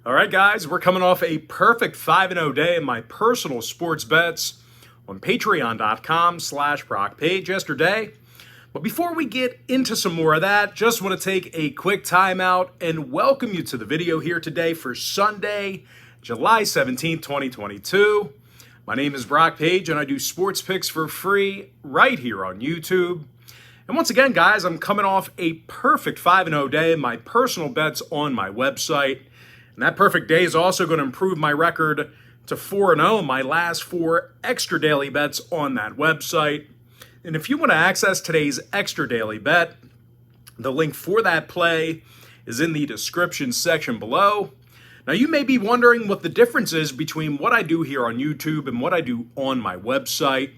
All right, guys, we're coming off a perfect 5-0 day in my personal sports bets on patreon.com/BrockPage yesterday. But before we get into some more of that, just want to take a quick timeout and welcome you to the video here today for Sunday, July 17th, 2022. My name is Brock Page, and I do sports picks for free right here on YouTube. And once again, guys, I'm coming off a perfect 5-0 day in my personal bets on my website. And that perfect day is also going to improve my record to 4-0 in my last 4 extra daily bets on that website. And if you want to access today's extra daily bet, the link for that play is in the description section below. Now, you may be wondering what the difference is between what I do here on YouTube and what I do on my website.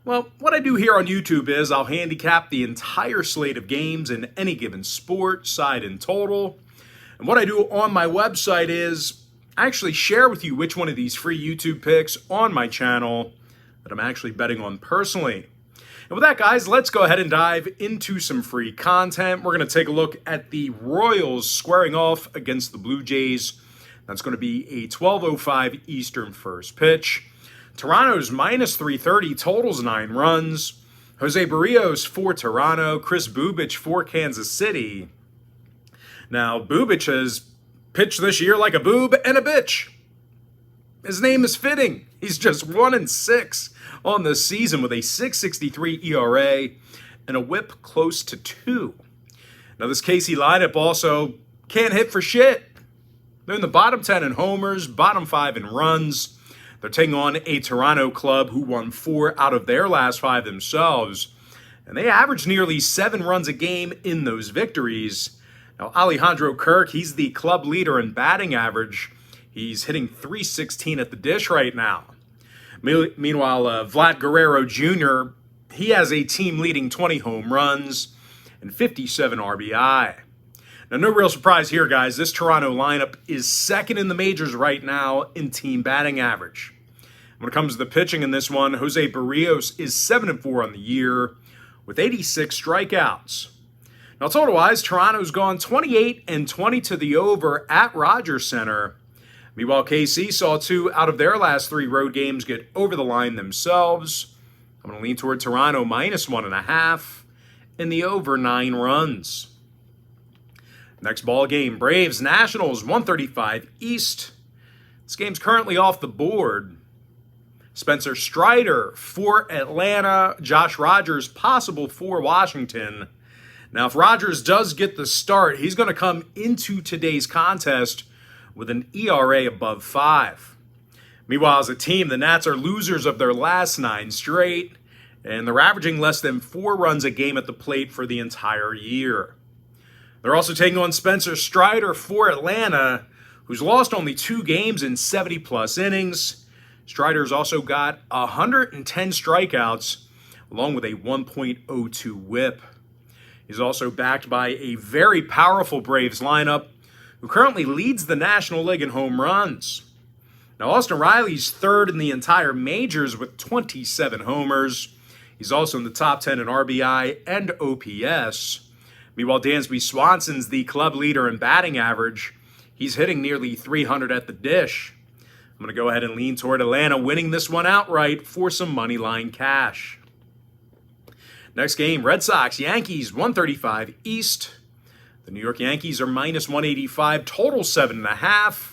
Well, what I do here on YouTube is I'll handicap the entire slate of games in any given sport, side and total. And what I do on my website is I actually share with you which one of these free YouTube picks on my channel that I'm actually betting on personally. And with that, guys, let's go ahead and dive into some free content. We're going to take a look at the Royals squaring off against the Blue Jays. That's going to be a 12:05 Eastern first pitch. Toronto's minus 330, totals 9 runs. Jose Barrios for Toronto, Chris Bubic for Kansas City. Now, Bubic has pitched this year like a boob and a bitch. His name is fitting. He's just 1-6 on the season with a 6.63 ERA and a whip close to 2. Now, this KC lineup also can't hit for shit. They're in the bottom 10 in homers, bottom 5 in runs. They're taking on a Toronto club who won 4 out of their last 5 themselves. And they averaged nearly 7 runs a game in those victories. Now, Alejandro Kirk, he's the club leader in batting average. He's hitting .316 at the dish right now. Meanwhile, Vlad Guerrero Jr., he has a team-leading 20 home runs and 57 RBI. Now, no real surprise here, guys. This Toronto lineup is second in the majors right now in team batting average. When it comes to the pitching in this one, Jose Barrios is 7-4 on the year with 86 strikeouts. Now, total-wise, Toronto's gone 28-20 to the over at Rogers Center. Meanwhile, KC saw 2 out of their last 3 road games get over the line themselves. I'm going to lean toward Toronto minus 1.5 and the over 9 runs. Next ball game, Braves Nationals 135 East. This game's currently off the board. Spencer Strider for Atlanta. Josh Rogers possible for Washington. Now, if Rogers does get the start, he's going to come into today's contest with an ERA above 5. Meanwhile, as a team, the Nats are losers of their last 9 straight, and they're averaging less than 4 runs a game at the plate for the entire year. They're also taking on Spencer Strider for Atlanta, who's lost only 2 games in 70-plus innings. Strider's also got 110 strikeouts, along with a 1.02 whip. He's also backed by a very powerful Braves lineup, who currently leads the National League in home runs. Now, Austin Riley's third in the entire majors with 27 homers. He's also in the top 10 in RBI and OPS. Meanwhile, Dansby Swanson's the club leader in batting average. He's hitting nearly 300 at the dish. I'm going to go ahead and lean toward Atlanta winning this one outright for some money line cash. Next game, Red Sox, Yankees, 135 East. The New York Yankees are minus 185, total 7.5.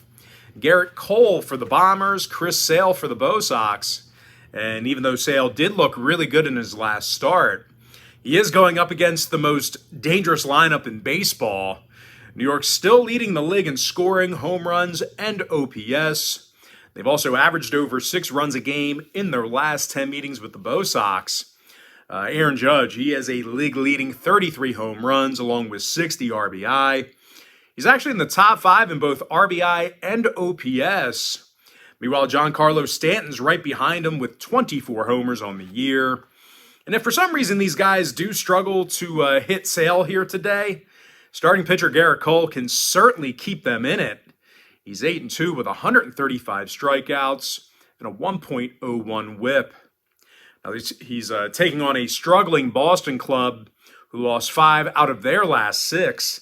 Garrett Cole for the Bombers, Chris Sale for the Bo Sox. And even though Sale did look really good in his last start, he is going up against the most dangerous lineup in baseball. New York's still leading the league in scoring, home runs, and OPS. They've also averaged over 6 runs a game in their last 10 meetings with the Bo Sox. Aaron Judge, he has a league-leading 33 home runs along with 60 RBI. He's actually in the top 5 in both RBI and OPS. Meanwhile, Giancarlo Stanton's right behind him with 24 homers on the year. And if for some reason these guys do struggle to hit Sale here today, starting pitcher Garrett Cole can certainly keep them in it. He's 8-2 with 135 strikeouts and a 1.01 whip. Now, he's taking on a struggling Boston club who lost 5 out of their last 6.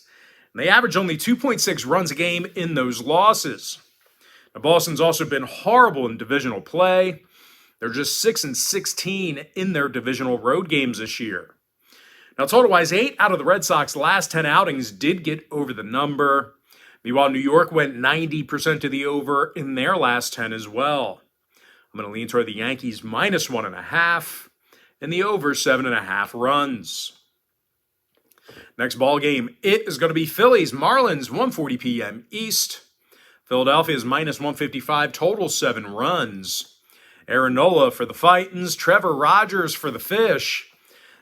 And they average only 2.6 runs a game in those losses. Now, Boston's also been horrible in divisional play. They're just 6-16 in their divisional road games this year. Now, total-wise, 8 out of the Red Sox last 10 outings did get over the number. Meanwhile, New York went 90% to the over in their last 10 as well. I'm going to lean toward the Yankees minus 1.5 and the over 7.5 runs. Next ball game, it is going to be Phillies Marlins, 1:40 p.m. East. Philadelphia is minus 155, total 7 runs. Aaron Nola for the Fightins, Trevor Rogers for the Fish.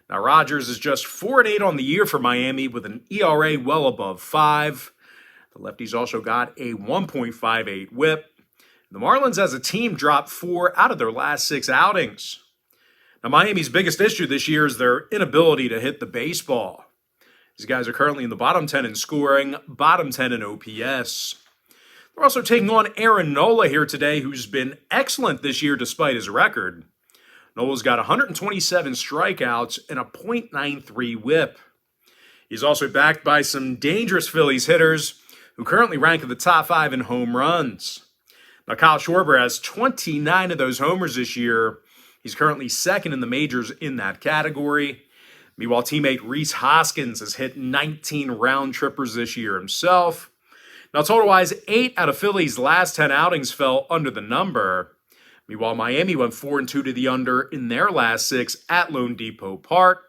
Now, Rogers is just 4-8 on the year for Miami with an ERA well above 5. The lefties also got a 1.58 whip. The Marlins as a team dropped 4 out of their last 6 outings. Now, Miami's biggest issue this year is their inability to hit the baseball. These guys are currently in the bottom 10 in scoring, bottom 10 in OPS. They're also taking on Aaron Nola here today, who's been excellent this year despite his record. Nola's got 127 strikeouts and a .93 whip. He's also backed by some dangerous Phillies hitters who currently rank in the top 5 in home runs. Now, Kyle Schwarber has 29 of those homers this year. He's currently second in the majors in that category. Meanwhile, teammate Rhys Hoskins has hit 19 round trippers this year himself. Now, total-wise, 8 out of Philly's last 10 outings fell under the number. Meanwhile, Miami went 4-2 to the under in their last 6 at Lone Depot Park.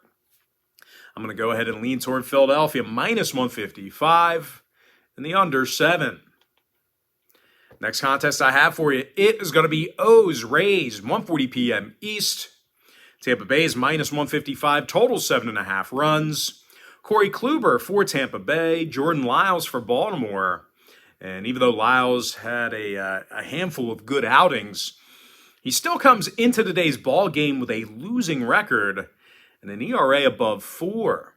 I'm going to go ahead and lean toward Philadelphia minus 155 and the under 7. Next contest I have for you, it is going to be O's-Rays, 1:40 p.m. East. Tampa Bay is minus 155, total 7.5 runs. Corey Kluber for Tampa Bay, Jordan Lyles for Baltimore. And even though Lyles had a handful of good outings, he still comes into today's ball game with a losing record and an ERA above 4.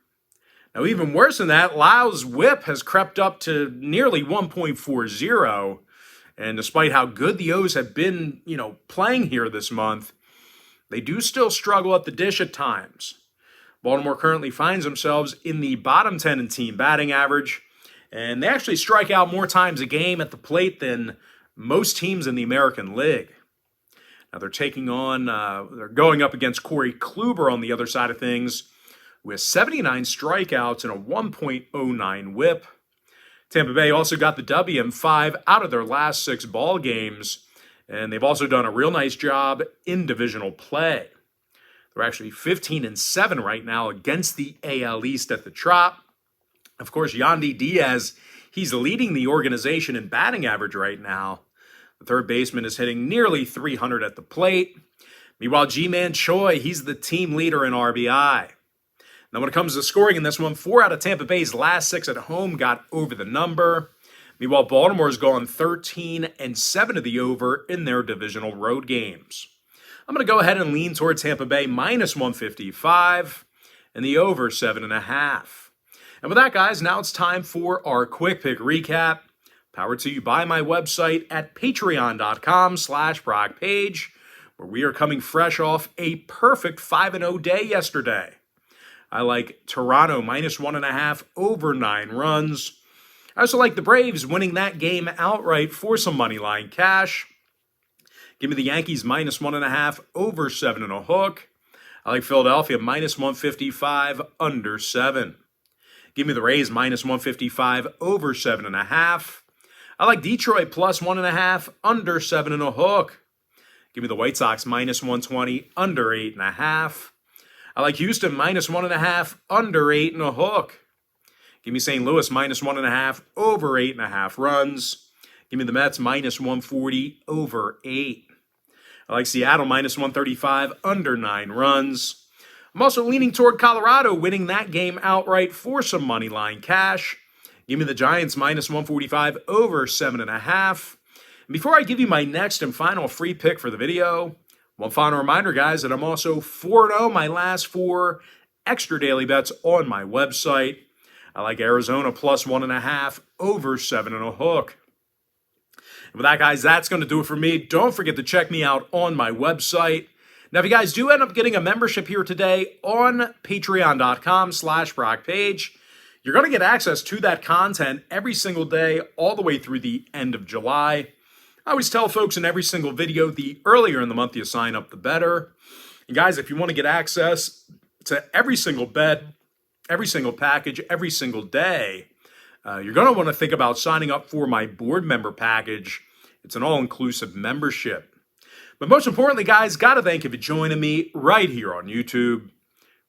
Now, even worse than that, Lyles' whip has crept up to nearly 1.40. And despite how good the O's have been, playing here this month, they do still struggle at the dish at times. Baltimore currently finds themselves in the bottom 10 in team batting average, and they actually strike out more times a game at the plate than most teams in the American League. Now they're going up against Corey Kluber on the other side of things with 79 strikeouts and a 1.09 whip. Tampa Bay also got the W in 5 out of their last 6 ball games, and they've also done a real nice job in divisional play. They're actually 15-7 right now against the AL East at the Trop. Of course, Yandy Diaz, he's leading the organization in batting average right now. The third baseman is hitting nearly 300 at the plate. Meanwhile, G-Man Choi, he's the team leader in RBI. Now, when it comes to scoring in this one, 4 out of Tampa Bay's last 6 at home got over the number. Meanwhile, Baltimore's gone 13-7 to the over in their divisional road games. I'm going to go ahead and lean toward Tampa Bay minus 155 and the over 7.5. And with that, guys, now it's time for our quick pick recap. Powered to you by my website at patreon.com/BrockPage, where we are coming fresh off a perfect 5-0 day yesterday. I like Toronto minus 1.5 over 9 runs. I also like the Braves winning that game outright for some money line cash. Give me the Yankees minus 1.5 over 7.5. I like Philadelphia minus 155 under 7. Give me the Rays minus 155 over 7.5. I like Detroit plus 1.5 under 7.5. Give me the White Sox minus 120 under 8.5. I like Houston minus 1.5 under 8.5. Give me St. Louis minus 1.5 over 8.5 runs. Give me the Mets minus 140 over 8. I like Seattle minus 135 under 9 runs. I'm also leaning toward Colorado winning that game outright for some money line cash. Give me the Giants minus 145 over 7.5. And before I give you my next and final free pick for the video, one final reminder, guys, that I'm also 4-0 my last 4 extra daily bets on my website. I like Arizona plus 1.5 over 7.5. And with that, guys, that's going to do it for me. Don't forget to check me out on my website. Now, if you guys do end up getting a membership here today on patreon.com/BrockPage, You're going to get access to that content every single day, all the way through the end of July. I always tell folks in every single video, the earlier in the month you sign up, the better. And guys, if you want to get access to every single bet, every single package, every single day, you're going to want to think about signing up for my board member package. It's an all-inclusive membership. But most importantly, guys, got to thank you for joining me right here on YouTube.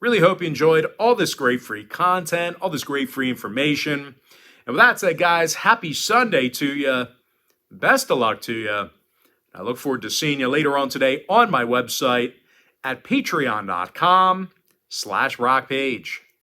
Really hope you enjoyed all this great free content, all this great free information. And with that said, guys, happy Sunday to you. Best of luck to you. I look forward to seeing you later on today on my website at patreon.com/rockpage.